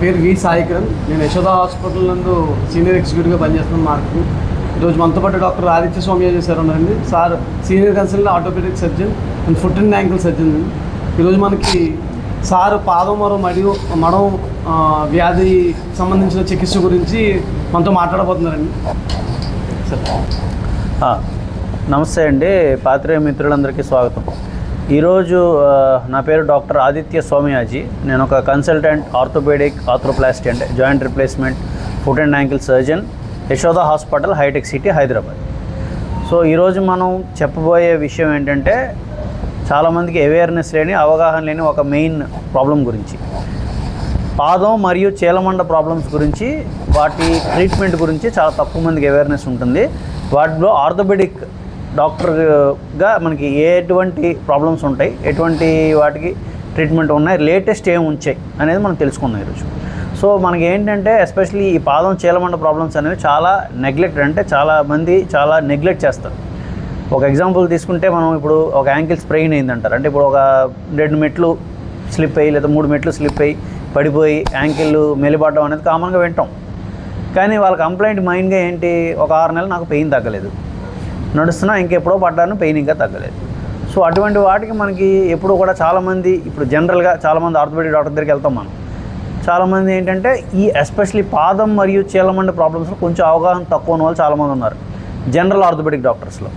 పేరు వి సాయికిరణ్. నేను యశోద హాస్పిటల్ నందు సీనియర్ ఎగ్జిక్యూటివ్గా పనిచేస్తున్నాను మార్కెటింగ్. ఈరోజు మనతో పాటు డాక్టర్ ఆదిత్య సోమయాజీ సార్ ఉన్నారండి. Sir senior consultant orthopaedic surgeon and foot and ankle surgeon అండి. ఈరోజు మనకి సార్ పాదం మరియు మడం వ్యాధి సంబంధించిన చికిత్స గురించి మనతో మాట్లాడబోతున్నారండి. సార్ నమస్తే అండి, పాత్రికేయ మిత్రులందరికీ స్వాగతం. ఈరోజు నా పేరు డాక్టర్ ఆదిత్య సోమయాజీ. నేను ఒక కన్సల్టెంట్ ఆర్థోపెడిక్, ఆర్థ్రోప్లాస్టీ అంటే joint replacement, foot and ankle surgeon, Yashoda hospital, Hitech City, Hyderabad. So ఈరోజు మనం చెప్పబోయే విషయం ఏంటంటే చాలామందికి అవేర్నెస్ లేని, అవగాహన లేని ఒక మెయిన్ ప్రాబ్లం గురించి, పాదం మరియు చీలమండ ప్రాబ్లమ్స్ గురించి, వాటి ట్రీట్మెంట్ గురించి చాలా తక్కువ మందికి అవేర్నెస్ ఉంటుంది. వాటిలో ఆర్థోపెడిక్ డాక్టర్గా మనకి ఎటువంటి ప్రాబ్లమ్స్ ఉంటాయి, ఎటువంటి వాటికి ట్రీట్మెంట్ ఉన్నాయి, లేటెస్ట్ ఏమి ఉంచాయి అనేది మనం తెలుసుకున్నాం ఈరోజు. సో మనకి ఏంటంటే ఎస్పెషల్లీ ఈ పాదం చీలమండ ప్రాబ్లమ్స్ అనేవి చాలా నెగ్లెక్ట్, అంటే చాలామంది చాలా నెగ్లెక్ట్ చేస్తారు. ఒక ఎగ్జాంపుల్ తీసుకుంటే మనం ఇప్పుడు ఒక యాంకిల్ స్ప్రెయిన్ అయిందంటారు. అంటే ఇప్పుడు ఒక 2 మెట్లు స్లిప్ అయ్యి లేదా 3 మెట్లు స్లిప్ అయ్యి పడిపోయి యాంకిల్ మెలిపడడం అనేది కామన్గా వింటాం. కానీ వాళ్ళ కంప్లైంట్ మైండ్గా ఏంటి, ఒక 6 నెలలు నాకు పెయిన్ తగ్గలేదు, నడుస్తున్నా ఇంకెప్పుడో పడ్డాను, పెయిన్ ఇంకా తగ్గలేదు. సో అటువంటి వాటికి మనకి ఎప్పుడు కూడా చాలామంది, ఇప్పుడు జనరల్గా చాలామంది ఆర్థోపెడిక్ డాక్టర్ దగ్గరికి వెళ్తాం మనం. చాలామంది ఏంటంటే ఈ ఎస్పెషల్లీ పాదం మరియు చీలమండ ప్రాబ్లమ్స్లో కొంచెం అవగాహన తక్కువ ఉన్న వాళ్ళు చాలామంది ఉన్నారు జనరల్ ఆర్థోపెడిక్ డాక్టర్స్లో.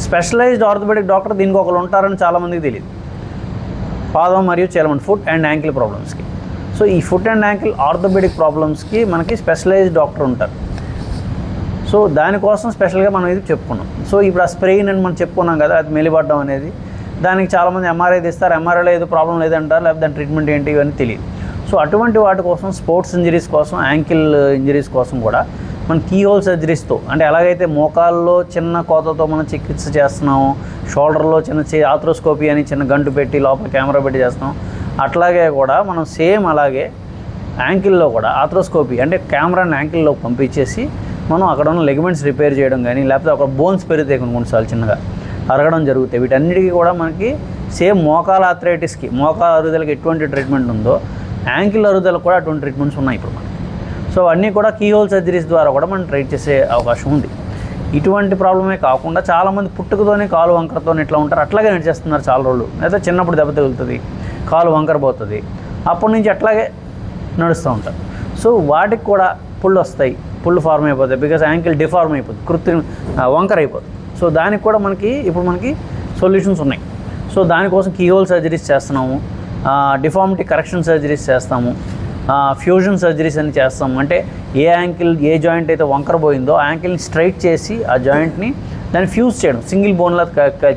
స్పెషలైజ్డ్ ఆర్థోపెడిక్ డాక్టర్ దీనికి ఒకరు ఉంటారని చాలామందికి తెలియదు, పాదం మరియు చీలమండ, ఫుట్ అండ్ యాంకిల్ ప్రాబ్లమ్స్కి. సో ఈ ఫుట్ అండ్ యాంకిల్ ఆర్థోపెడిక్ ప్రాబ్లమ్స్కి మనకి స్పెషలైజ్డ్ డాక్టర్ ఉంటారు. సో దానికోసం స్పెషల్గా మనం ఇది చెప్పుకున్నాం. సో ఇప్పుడు ఆ స్ప్రెయిన్ అని మనం చెప్పుకున్నాం కదా, అది మెలిపడడం అనేది, దానికి చాలామంది ఎంఆర్ఐ తీస్తారు, ఎంఆర్ఐలో ఏదో ప్రాబ్లం లేదంటారు, లేకపోతే దాని ట్రీట్మెంట్ ఏంటి ఇవన్నీ తెలియదు. సో అటువంటి వాటి కోసం, స్పోర్ట్స్ ఇంజరీస్ కోసం, యాంకిల్ ఇంజరీస్ కోసం కూడా మనం కీ హోల్ సర్జరీస్తో, అంటే ఎలాగైతే మోకాల్లో చిన్న కోతతో మనం చికిత్స చేస్తున్నాము, షోల్డర్లో చిన్న ఆర్థ్రోస్కోపీ అని చిన్న గంటు పెట్టి లోపల కెమెరా పెట్టి చేస్తాం, అట్లాగే కూడా మనం సేమ్ అలాగే యాంకిల్లో కూడా ఆర్థ్రోస్కోపీ అంటే కెమెరాని యాంకిల్లో పంపించేసి మనం అక్కడ ఉన్న లెగమెంట్స్ రిపేర్ చేయడం కానీ, లేకపోతే ఒక బోన్స్ పెరిగితే కొన్నిసార్లు చిన్నగా అరగడం జరుగుతాయి. వీటన్నిటికీ కూడా మనకి సేమ్ మోకాల ఆర్థరైటిస్కి, మోకాల అరుగుదలకి ఎటువంటి ట్రీట్మెంట్ ఉందో యాంకిల్ అరుగుదలకు కూడా అటువంటి ట్రీట్మెంట్స్ ఉన్నాయి ఇప్పుడు మనకి. సో అన్నీ కూడా కీహోల్ సర్జరీస్ ద్వారా కూడా మనం ట్రీట్ చేసే అవకాశం ఉంది. ఇటువంటి ప్రాబ్లమే కాకుండా చాలామంది పుట్టుకతోనే కాలు వంకరతో ఇట్లా ఉంటారు, అట్లాగే నడిచేస్తున్నారు చాలా రోజులు. అయితే చిన్నప్పుడు దెబ్బ తగులుతుంది, కాలు వంకర పోతుంది, అప్పటి నుంచి అట్లాగే నడుస్తూ ఉంటారు. సో వాటికి కూడా పుళ్ళు వస్తాయి, పుళ్ళు ఫార్మ్ అయిపోతాయి, బికాజ్ యాంకిల్ డిఫార్మ్ అయిపోతుంది, కృత్రిమ వంకర అయిపోతుంది. సో దానికి కూడా ఇప్పుడు మనకి సొల్యూషన్స్ ఉన్నాయి. సో దానికోసం కీహోల్ సర్జరీస్ చేస్తున్నాము, డిఫార్మిటీ కరెక్షన్ సర్జరీస్ చేస్తాము, ఫ్యూజన్ సర్జరీస్ అని చేస్తాము. అంటే ఏ యాంకిల్, ఏ జాయింట్ అయితే వంకర పోయిందో ఆ యాంకిల్ని స్ట్రైట్ చేసి ఆ జాయింట్ని దాన్ని ఫ్యూజ్ చేయడం, సింగిల్ బోన్లా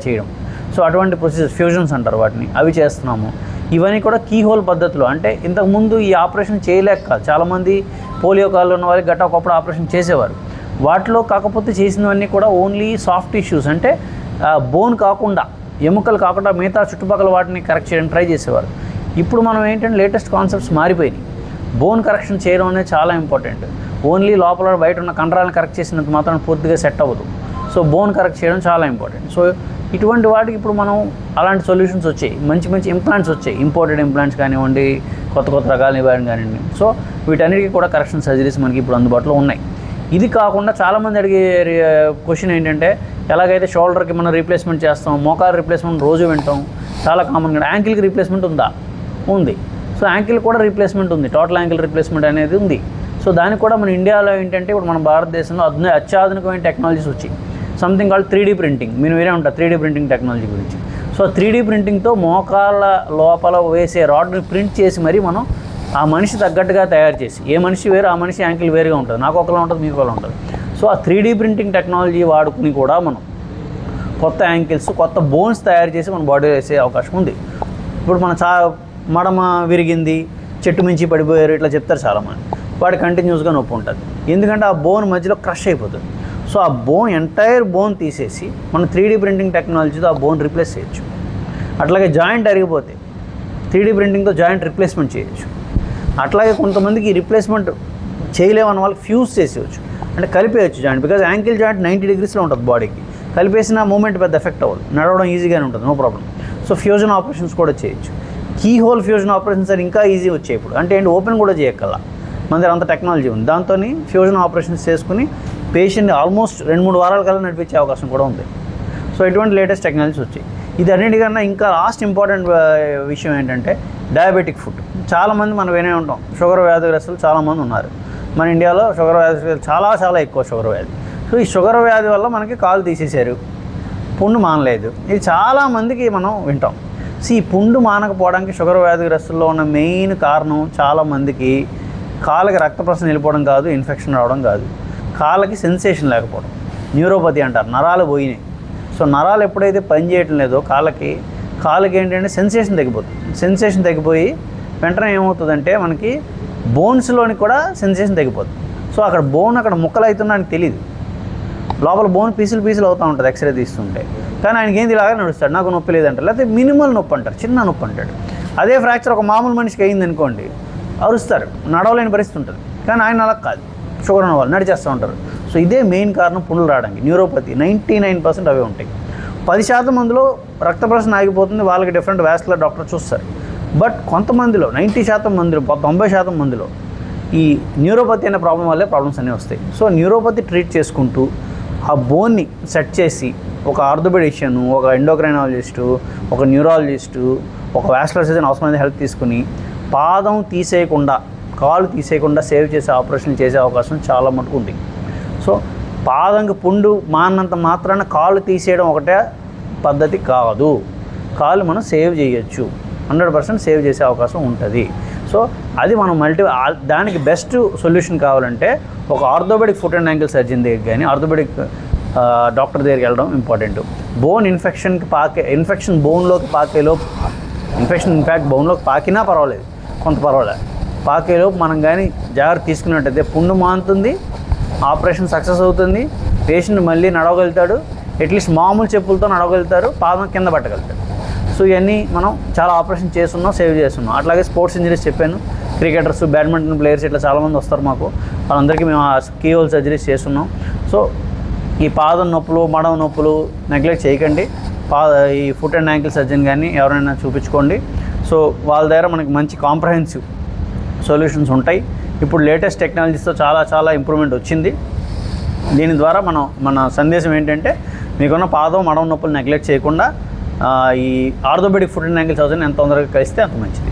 చేయడం. సో అటువంటి ప్రొసీజర్ ఫ్యూజన్స్ అంటారు వాటిని, అవి చేస్తున్నాము. ఇవన్నీ కూడా కీహోల్ పద్ధతిలో, అంటే ఇంతకుముందు ఈ ఆపరేషన్ చేయలేక చాలామంది పోలియో కాళ్ళు ఉన్న వాళ్ళకి గట్ట ఒకప్పుడు ఆపరేషన్ చేసేవారు. వాటిలో కాకపోతే చేసినవన్నీ కూడా ఓన్లీ సాఫ్ట్ టిష్యూస్, అంటే బోన్ కాకుండా, ఎముకలు కాకుండా మిగతా చుట్టుపక్కల వాటిని కరెక్ట్ చేయడం ట్రై చేసేవారు. ఇప్పుడు మనం ఏంటంటే లేటెస్ట్ కాన్సెప్ట్స్ మారిపోయినాయి. బోన్ కరెక్షన్ చేయడం అనేది చాలా ఇంపార్టెంట్. ఓన్లీ లోపల బయట ఉన్న కండరాలను కరెక్ట్ చేసినంత మాత్రం పూర్తిగా సెట్ అవ్వదు. సో బోన్ కరెక్ట్ చేయడం చాలా ఇంపార్టెంట్. సో ఇటువంటి వాటికి ఇప్పుడు మనం అలాంటి సొల్యూషన్స్ వచ్చాయి, మంచి మంచి ఇంప్లాంట్స్ వచ్చాయి, ఇంపోర్టెడ్ ఇంప్లాంట్స్ కానివ్వండి, కొత్త రకాలు ఇవ్వడం కానివ్వండి. సో వీటన్నిటికీ కూడా కరెక్షన్ సర్జరీస్ మనకి ఇప్పుడు అందుబాటులో ఉన్నాయి. ఇది కాకుండా చాలామంది అడిగే క్వశ్చన్ ఏంటంటే, ఎలాగైతే షోల్డర్కి మనం రీప్లేస్మెంట్ చేస్తాం, మోకాలు రీప్లేస్మెంట్ రోజు వింటాం చాలా కామన్గా, యాంకిల్కి రీప్లేస్మెంట్ ఉందా? ఉంది. సో యాంకిల్ కూడా రీప్లేస్మెంట్ ఉంది, టోటల్ యాంకిల్ రీప్లేస్మెంట్ అనేది ఉంది. సో దానికి కూడా మన ఇండియాలో ఏంటంటే ఇప్పుడు మన భారతదేశంలో అత్యాధునికమైన టెక్నాలజీస్ వచ్చాయి. సంథింగ్ కాల్డ్ 3D ప్రింటింగ్, మీరు వేరే ఉంటారు 3D ప్రింటింగ్ టెక్నాలజీ గురించి. సో 3D ప్రింటింగ్తో మోకాళ్ళ లోపల వేసే రాడ్ని ప్రింట్ చేసి మరి మనం ఆ మనిషి తగ్గట్టుగా తయారు చేసి, ఏ మనిషి వేరు ఆ మనిషి యాంకిల్ వేరుగా ఉంటుంది, నాకు ఒకలా ఉంటుంది, మీకు ఒకలా ఉంటుంది. సో ఆ 3D ప్రింటింగ్ టెక్నాలజీ వాడుకుని కూడా మనం కొత్త యాంకిల్స్, కొత్త బోన్స్ తయారు చేసి మన బాడీ వేసే అవకాశం ఉంది. ఇప్పుడు మన మడమ విరిగింది, చెట్టు మించి పడిపోయారు ఇట్లా చెప్తారు చాలామంది. వాడి కంటిన్యూస్గా నొప్పి ఉంటుంది, ఎందుకంటే ఆ బోన్ మధ్యలో క్రష్ అయిపోతుంది. సో ఆ బోన్, ఎంటైర్ బోన్ తీసేసి మనం 3D ప్రింటింగ్ టెక్నాలజీతో ఆ బోన్ రీప్లేస్ చేయొచ్చు. అట్లాగే జాయింట్ అరిగిపోతే 3D ప్రింటింగ్తో జాయింట్ రీప్లేస్మెంట్ చేయొచ్చు. అట్లాగే కొంతమందికి రీప్లేస్మెంట్ చేయలేమన్న వాళ్ళకి ఫ్యూజ్ చేసేయచ్చు, అంటే కలిపేయచ్చు జాయింట్. బికాజ్ యాంకిల్ జాయింట్ 90 degreesలో ఉంటుంది బాడీకి, కలిపేసిన మూమెంట్ పెద్ద ఎఫెక్ట్ అవ్వదు, నడవడం ఈజీగానే ఉంటుంది, no problem. So fusion operations కూడా చేయొచ్చు. కీ హోల్ ఫ్యూజన్ ఆపరేషన్స్ అని ఇంకా ఈజీ వచ్చాయి ఇప్పుడు. అంటే ఏంటి, ఓపెన్ కూడా చేయక్కల, మన దగ్గర అంత టెక్నాలజీ ఉంది. దాంతో ఫ్యూజన్ ఆపరేషన్స్ చేసుకుని పేషెంట్ని ఆల్మోస్ట్ 2-3 వారాల కల్లా నడిపించే అవకాశం కూడా ఉంది. సో ఇటువంటి లేటెస్ట్ టెక్నాలజీస్ వచ్చాయి. ఇది అన్నిటికన్నా ఇంకా లాస్ట్ ఇంపార్టెంట్ విషయం ఏంటంటే డయాబెటిక్ ఫుడ్. చాలామంది మనం వినే ఉంటాం, షుగర్ వ్యాధిగ్రస్తులు చాలామంది ఉన్నారు మన ఇండియాలో. షుగర్ వ్యాధి చాలా ఎక్కువ షుగర్ వ్యాధి. సో ఈ షుగర్ వ్యాధి వల్ల మనకి కాలు తీసేశారు, పుండు మానలేదు. ఇది చాలామందికి మనం వింటాం. సో ఈ పుండు మానకపోవడానికి షుగర్ వ్యాధిగ్రస్తుల్లో ఉన్న మెయిన్ కారణం చాలామందికి కాళ్ళకి రక్త ప్రసరణ వెళ్ళిపోవడం కాదు, ఇన్ఫెక్షన్ రావడం కాదు, కాళ్ళకి సెన్సేషన్ లేకపోవడం, న్యూరోపతి అంటారు, నరాలు పోయినాయి. సో నరాలు ఎప్పుడైతే పని చేయటం లేదో కాళ్ళకి ఏంటంటే సెన్సేషన్ తగ్గిపోతుంది. సెన్సేషన్ తగ్గిపోయి వెంటనే ఏమవుతుందంటే మనకి బోన్స్లోని కూడా సెన్సేషన్ తగ్గిపోతుంది. సో అక్కడ బోన్ అక్కడ ముక్కలు అవుతుందని తెలియదు, లోపల బోన్ పీసులు అవుతూ ఉంటుంది ఎక్స్రే తీస్తుంటే. కానీ ఆయనకి ఏంది ఇలాగే నడుస్తాడు, నాకు నొప్పి లేదంటారు, లేకపోతే మినిమల్ నొప్పి అంటారు, చిన్న నొప్పి అంటాడు. అదే ఫ్రాక్చర్ ఒక మామూలు మనిషికి అయింది అనుకోండి, అరుస్తారు, నడవలేని పరిస్థితి ఉంటుంది. కానీ ఆయన అలా కాదు, షుగర్ ఉన్న వాళ్ళు నడిచేస్తూ ఉంటారు. సో ఇదే మెయిన్ కారణం పుండ్లు రావడానికి. న్యూరోపతి 99% అవే ఉంటాయి. 10% మందిలో రక్త ప్రసరణ ఆగిపోతుంది, వాళ్ళకి డిఫరెంట్ వ్యాస్కులర్ డాక్టర్ చూస్తారు. బట్ కొంతమందిలో 90% మందిలో 90% మందిలో ఈ న్యూరోపతి అనే ప్రాబ్లం వల్లే ప్రాబ్లమ్స్ అన్నీ వస్తాయి. సో న్యూరోపతి ట్రీట్ చేసుకుంటూ ఆ బోన్ని సెట్ చేసి ఒక ఆర్థోపెడిషియన్, ఒక ఎండోక్రైనాలజిస్టు, ఒక న్యూరాలజిస్టు, ఒక వాస్కులర్ సర్జన్ అవసరమైన హెల్ప్ తీసుకుని పాదం తీసేయకుండా, కాలు తీసేయకుండా సేవ్ చేసే ఆపరేషన్ చేసే అవకాశం చాలా మటుకు ఉంది. సో పాదంకి పుండు మానంత మాత్రాన కాలు తీసేయడం ఒకటే పద్ధతి కాదు. కాలు మనం సేవ్ చేయొచ్చు, 100% సేవ్ చేసే అవకాశం ఉంటుంది. సో అది మనం దానికి బెస్ట్ సొల్యూషన్ కావాలంటే ఒక orthopaedic foot and ankle surgeon దగ్గర కానీ ఆర్థోపెడిక్ డాక్టర్ దగ్గరికి వెళ్ళడం ఇంపార్టెంట్. బోన్ ఇన్ఫెక్షన్ బోన్లోకి పాకేలోపు, ఇన్ఫెక్షన్ ఇన్ఫ్యాక్ట్ బోన్లోకి పాకినా పర్వాలేదు, కొంత పర్వాలేదు, పాకేలోపు మనం కానీ జాగ్రత్త తీసుకున్నట్టయితే పుండు మానుతుంది, ఆపరేషన్ సక్సెస్ అవుతుంది, పేషెంట్ మళ్ళీ నడవగలుగుతాడు, అట్లీస్ట్ మామూలు చెప్పులతో నడవగలుగుతారు, పాదం కింద పట్టగలుగుతాడు. సో ఇవన్నీ మనం చాలా ఆపరేషన్ చేస్తున్నాం, సేవ్ చేస్తున్నాం. అట్లాగే స్పోర్ట్స్ ఇంజరీస్ చెప్పాను, క్రికెటర్స్, బ్యాడ్మింటన్ ప్లేయర్స్ ఇట్లా చాలామంది వస్తారు మాకు, వాళ్ళందరికీ మేము కీ హోల్ సర్జరీస్ చేస్తున్నాం. సో ఈ పాదం నొప్పులు, మడమ నొప్పులు నెగ్లెక్ట్ చేయకండి. ఈ ఫుట్ అండ్ యాంకిల్ సర్జన్ కానీ ఎవరైనా చూపించుకోండి. సో వాళ్ళ దగ్గర మనకి మంచి కాంప్రహెన్సివ్ సొల్యూషన్స్ ఉంటాయి. ఇప్పుడు లేటెస్ట్ టెక్నాలజీస్తో చాలా ఇంప్రూవ్మెంట్ వచ్చింది. దీని ద్వారా మన సందేశం ఏంటంటే మీకున్న పాదం, మడమ నొప్పులు నెగ్లెక్ట్ చేయకుండా ఈ orthopaedic foot and ankle surgeon ఎంత తొందరగా కలిస్తే అంత మంచిది.